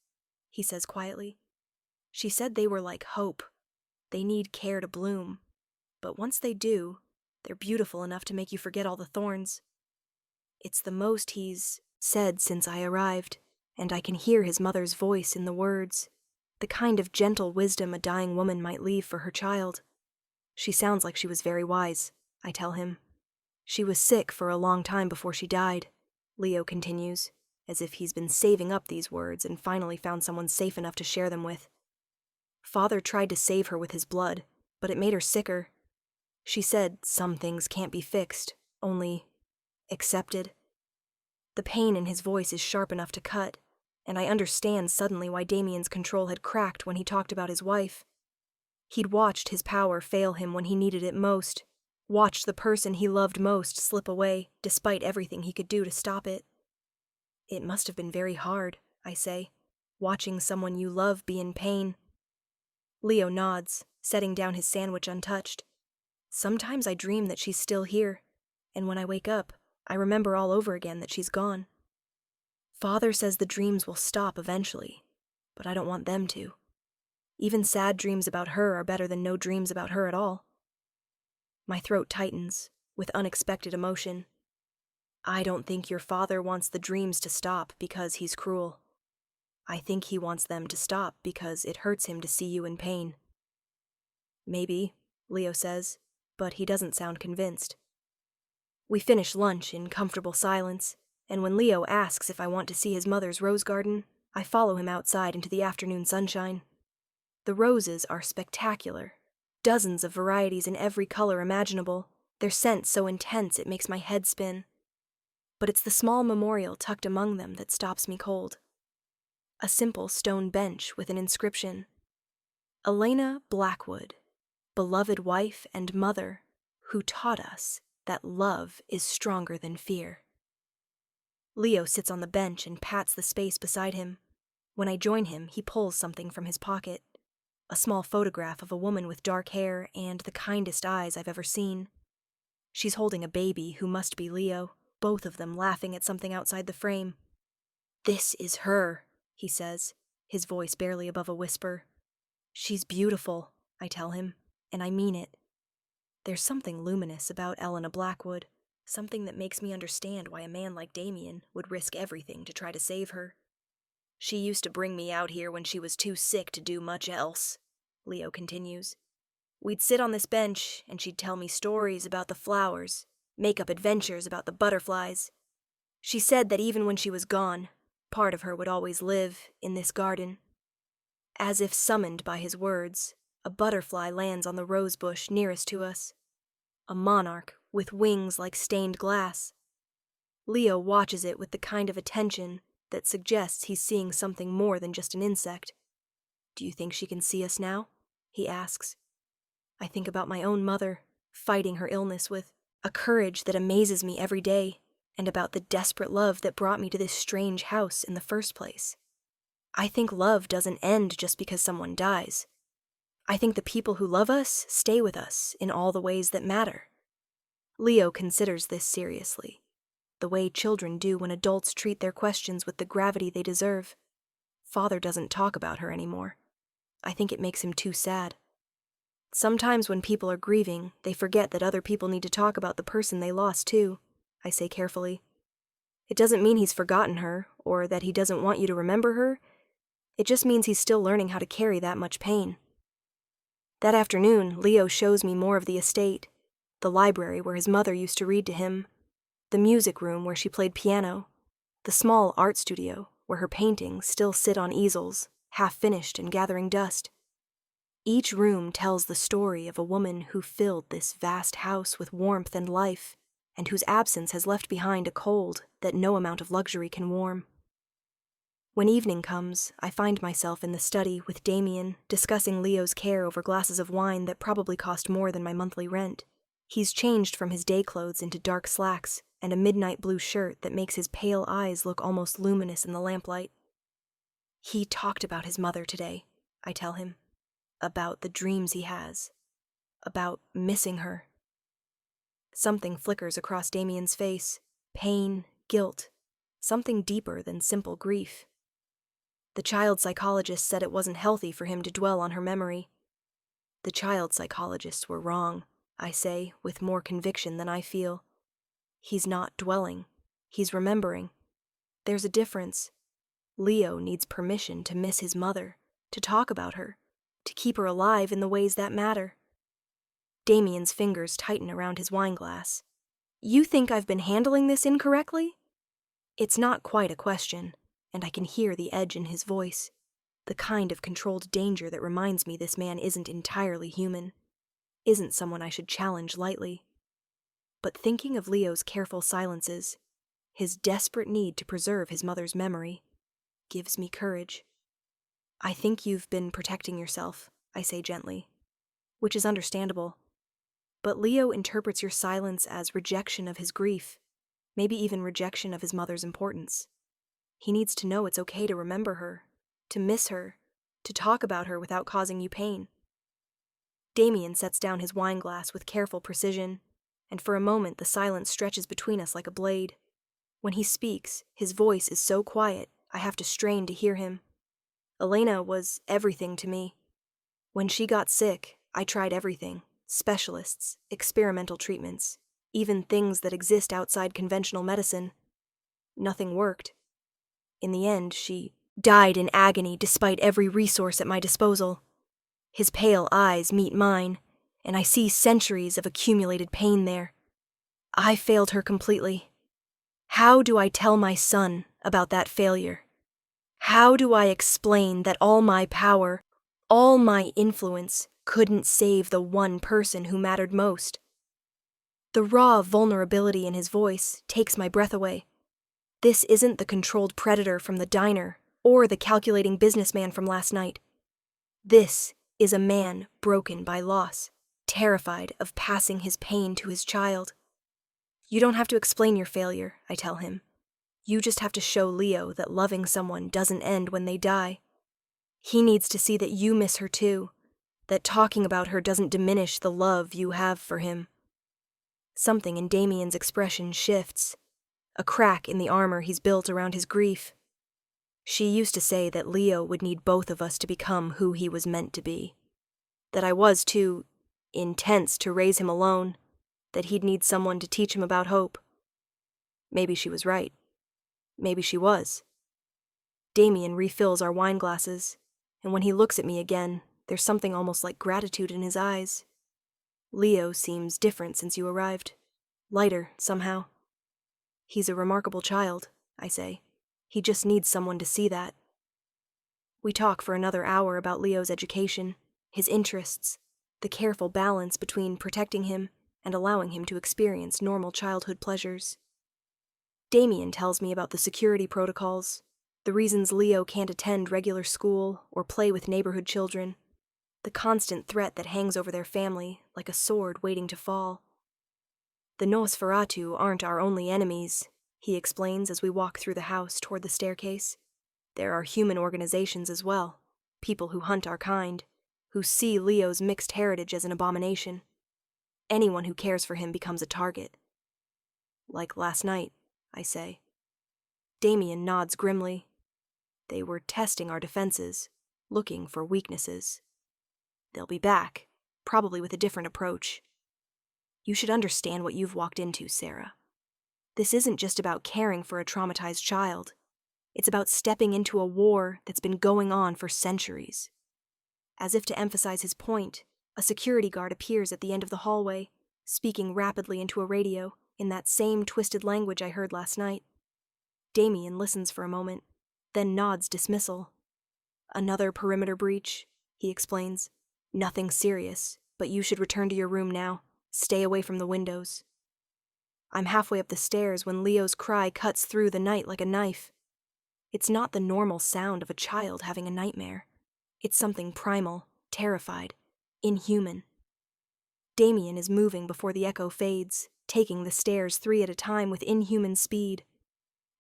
he says quietly. She said they were like hope. They need care to bloom. But once they do, they're beautiful enough to make you forget all the thorns. It's the most he's said since I arrived, and I can hear his mother's voice in the words, the kind of gentle wisdom a dying woman might leave for her child. She sounds like she was very wise, I tell him. She was sick for a long time before she died, Leo continues, as if he's been saving up these words and finally found someone safe enough to share them with. Father tried to save her with his blood, but it made her sicker. She said some things can't be fixed, only accepted. The pain in his voice is sharp enough to cut, and I understand suddenly why Damian's control had cracked when he talked about his wife. He'd watched his power fail him when he needed it most, watched the person he loved most slip away, despite everything he could do to stop it. It must have been very hard, I say, watching someone you love be in pain. Leo nods, setting down his sandwich untouched. Sometimes I dream that she's still here, and when I wake up, I remember all over again that she's gone. Father says the dreams will stop eventually, but I don't want them to. Even sad dreams about her are better than no dreams about her at all. My throat tightens, with unexpected emotion. I don't think your father wants the dreams to stop because he's cruel. I think he wants them to stop because it hurts him to see you in pain. Maybe, Leo says, but he doesn't sound convinced. We finish lunch in comfortable silence, and when Leo asks if I want to see his mother's rose garden, I follow him outside into the afternoon sunshine. The roses are spectacular, dozens of varieties in every color imaginable, their scent so intense it makes my head spin. But it's the small memorial tucked among them that stops me cold. A simple stone bench with an inscription, Elena Blackwood, beloved wife and mother, who taught us that love is stronger than fear. Leo sits on the bench and pats the space beside him. When I join him, he pulls something from his pocket, a small photograph of a woman with dark hair and the kindest eyes I've ever seen. She's holding a baby who must be Leo, both of them laughing at something outside the frame. This is her, he says, his voice barely above a whisper. She's beautiful, I tell him, and I mean it. There's something luminous about Elena Blackwood, something that makes me understand why a man like Damian would risk everything to try to save her. She used to bring me out here when she was too sick to do much else, Leo continues. We'd sit on this bench, and she'd tell me stories about the flowers, make up adventures about the butterflies. She said that even when she was gone, part of her would always live in this garden. As if summoned by his words, a butterfly lands on the rose bush nearest to us. A monarch with wings like stained glass. Leo watches it with the kind of attention that suggests he's seeing something more than just an insect. Do you think she can see us now? He asks. I think about my own mother, fighting her illness with a courage that amazes me every day, and about the desperate love that brought me to this strange house in the first place. I think love doesn't end just because someone dies. I think the people who love us stay with us in all the ways that matter. Leo considers this seriously, the way children do when adults treat their questions with the gravity they deserve. Father doesn't talk about her anymore. I think it makes him too sad. Sometimes when people are grieving, they forget that other people need to talk about the person they lost too, I say carefully. It doesn't mean he's forgotten her, or that he doesn't want you to remember her. It just means he's still learning how to carry that much pain. That afternoon, Leo shows me more of the estate, the library where his mother used to read to him, the music room where she played piano, the small art studio where her paintings still sit on easels, half-finished and gathering dust. Each room tells the story of a woman who filled this vast house with warmth and life, and whose absence has left behind a cold that no amount of luxury can warm. When evening comes, I find myself in the study with Damian, discussing Leo's care over glasses of wine that probably cost more than my monthly rent. He's changed from his day clothes into dark slacks and a midnight blue shirt that makes his pale eyes look almost luminous in the lamplight. He talked about his mother today, I tell him. About the dreams he has. About missing her. Something flickers across Damian's face. Pain, guilt. something deeper than simple grief. The child psychologist said it wasn't healthy for him to dwell on her memory. The child psychologists were wrong, I say, with more conviction than I feel. He's not dwelling. He's remembering. There's a difference. Leo needs permission to miss his mother, to talk about her, to keep her alive in the ways that matter. Damian's fingers tighten around his wineglass. You think I've been handling this incorrectly? It's not quite a question, and I can hear the edge in his voice, the kind of controlled danger that reminds me this man isn't entirely human, isn't someone I should challenge lightly. But thinking of Leo's careful silences, his desperate need to preserve his mother's memory, gives me courage. I think you've been protecting yourself, I say gently, which is understandable. But Leo interprets your silence as rejection of his grief, maybe even rejection of his mother's importance. He needs to know it's okay to remember her, to miss her, to talk about her without causing you pain. Damian sets down his wineglass with careful precision, and for a moment the silence stretches between us like a blade. When he speaks, his voice is so quiet, I have to strain to hear him. Elena was everything to me. When she got sick, I tried everything. Specialists, experimental treatments, even things that exist outside conventional medicine. Nothing worked. In the end, she died in agony despite every resource at my disposal. His pale eyes meet mine, and I see centuries of accumulated pain there. I failed her completely. How do I tell my son about that failure? How do I explain that all my power, all my influence, couldn't save the one person who mattered most? The raw vulnerability in his voice takes my breath away. This isn't the controlled predator from the diner or the calculating businessman from last night. This is a man broken by loss, terrified of passing his pain to his child. You don't have to explain your failure, I tell him. You just have to show Leo that loving someone doesn't end when they die. He needs to see that you miss her too, that talking about her doesn't diminish the love you have for him. Something in Damian's expression shifts, a crack in the armor he's built around his grief. She used to say that Leo would need both of us to become who he was meant to be, that I was too intense to raise him alone, that he'd need someone to teach him about hope. Maybe she was right. Maybe she was. Damian refills our wine glasses, and when he looks at me again, there's something almost like gratitude in his eyes. Leo seems different since you arrived. Lighter, somehow. He's a remarkable child, I say. He just needs someone to see that. We talk for another hour about Leo's education, his interests, the careful balance between protecting him and allowing him to experience normal childhood pleasures. Damian tells me about the security protocols, the reasons Leo can't attend regular school or play with neighborhood children, the constant threat that hangs over their family like a sword waiting to fall. The Nosferatu aren't our only enemies, he explains as we walk through the house toward the staircase. There are human organizations as well, people who hunt our kind, who see Leo's mixed heritage as an abomination. Anyone who cares for him becomes a target. Like last night, I say. Damian nods grimly. They were testing our defenses, looking for weaknesses. They'll be back, probably with a different approach. You should understand what you've walked into, Sarah. This isn't just about caring for a traumatized child. It's about stepping into a war that's been going on for centuries. As if to emphasize his point, a security guard appears at the end of the hallway, speaking rapidly into a radio in that same twisted language I heard last night. Damian listens for a moment, then nods dismissal. Another perimeter breach, he explains. Nothing serious, but you should return to your room now. Stay away from the windows. I'm halfway up the stairs when Leo's cry cuts through the night like a knife. It's not the normal sound of a child having a nightmare. It's something primal, terrified, inhuman. Damian is moving before the echo fades, taking the stairs 3 at a time with inhuman speed.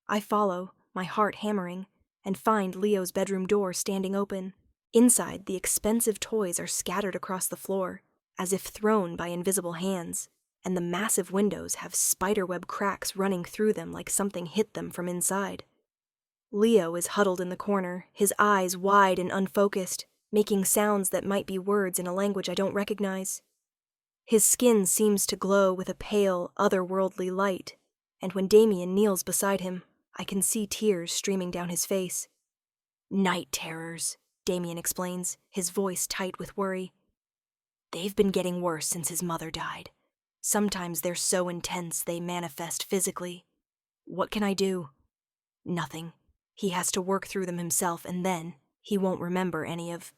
I follow, my heart hammering, and find Leo's bedroom door standing open. Inside, the expensive toys are scattered across the floor, as if thrown by invisible hands. and the massive windows have spiderweb cracks running through them like something hit them from inside. Leo is huddled in the corner, his eyes wide and unfocused, making sounds that might be words in a language I don't recognize. His skin seems to glow with a pale, otherworldly light, and when Damian kneels beside him, I can see tears streaming down his face. "Night terrors," Damian explains, his voice tight with worry. "They've been getting worse since his mother died. Sometimes they're so intense they manifest physically. What can I do? Nothing. He has to work through them himself, and then he won't remember any of..."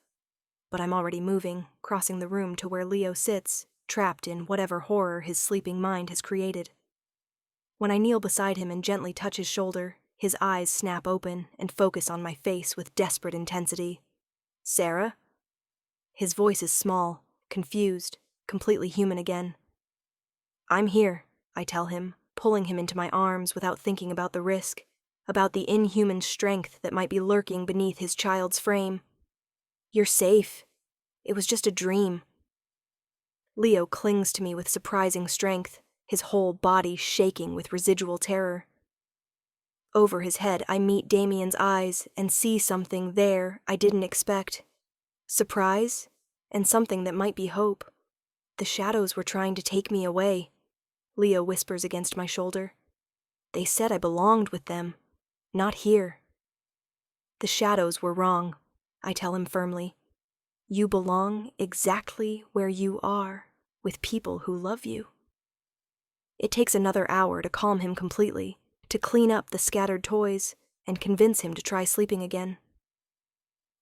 But I'm already moving, crossing the room to where Leo sits, trapped in whatever horror his sleeping mind has created. When I kneel beside him and gently touch his shoulder, his eyes snap open and focus on my face with desperate intensity. "Sarah?" His voice is small, confused, completely human again. "I'm here," I tell him, pulling him into my arms without thinking about the risk, about the inhuman strength that might be lurking beneath his child's frame. "You're safe. It was just a dream." Leo clings to me with surprising strength, his whole body shaking with residual terror. Over his head, I meet Damian's eyes and see something there I didn't expect. Surprise, and something that might be hope. "The shadows were trying to take me away," Leo whispers against my shoulder. "They said I belonged with them, not here." "The shadows were wrong," I tell him firmly. "You belong exactly where you are, with people who love you." It takes another hour to calm him completely, to clean up the scattered toys, and convince him to try sleeping again.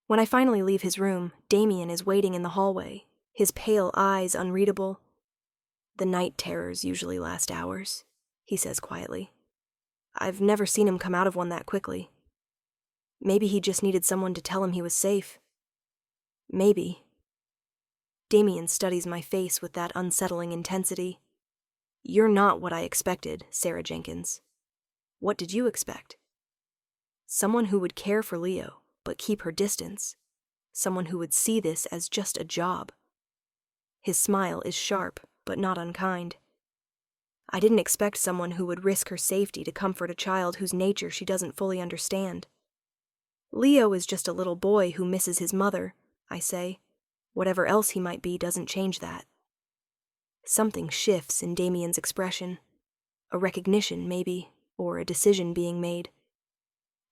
When I finally leave his room, Damian is waiting in the hallway, his pale eyes unreadable. "The night terrors usually last hours," he says quietly. "I've never seen him come out of one that quickly. Maybe he just needed someone to tell him he was safe. Maybe." Damian studies my face with that unsettling intensity. "You're not what I expected, Sarah Jenkins. What did you expect?" "Someone who would care for Leo, but keep her distance. Someone who would see this as just a job." His smile is sharp, but not unkind. "I didn't expect someone who would risk her safety to comfort a child whose nature she doesn't fully understand. Leo is just a little boy who misses his mother," I say. "Whatever else he might be doesn't change that." Something shifts in Damian's expression. A recognition, maybe, or a decision being made.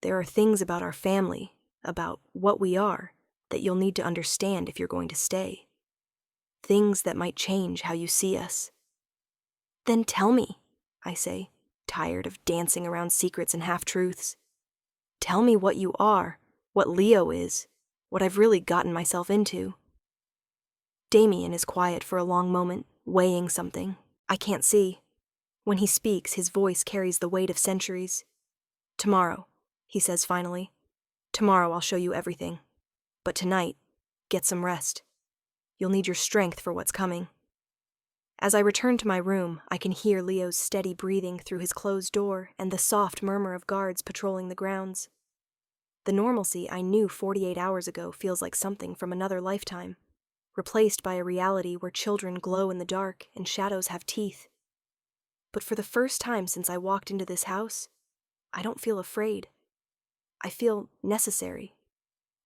"There are things about our family, about what we are, that you'll need to understand if you're going to stay. Things that might change how you see us." "Then tell me," I say, tired of dancing around secrets and half-truths. "Tell me what you are, what Leo is, what I've really gotten myself into." Damian is quiet for a long moment, weighing something. I can't see. When he speaks, his voice carries the weight of centuries. "Tomorrow," he says finally. "Tomorrow I'll show you everything. But tonight, get some rest. You'll need your strength for what's coming." As I return to my room, I can hear Leo's steady breathing through his closed door and the soft murmur of guards patrolling the grounds. The normalcy I knew 48 hours ago feels like something from another lifetime, replaced by a reality where children glow in the dark and shadows have teeth. But for the first time since I walked into this house, I don't feel afraid. I feel necessary.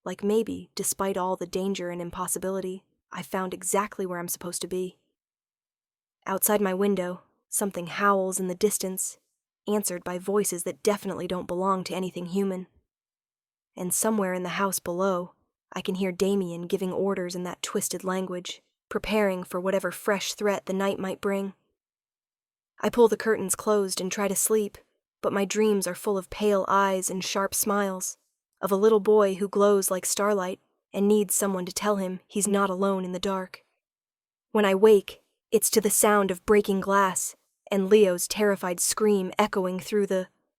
Like maybe, despite all the danger and impossibility, I found exactly where I'm supposed to be. Outside my window, something howls in the distance, answered by voices that definitely don't belong to anything human. And somewhere in the house below, I can hear Damian giving orders in that twisted language, preparing for whatever fresh threat the night might bring. I pull the curtains closed and try to sleep, but my dreams are full of pale eyes and sharp smiles, of a little boy who glows like starlight and needs someone to tell him he's not alone in the dark. When I wake, it's to the sound of breaking glass and Leo's terrified scream echoing through the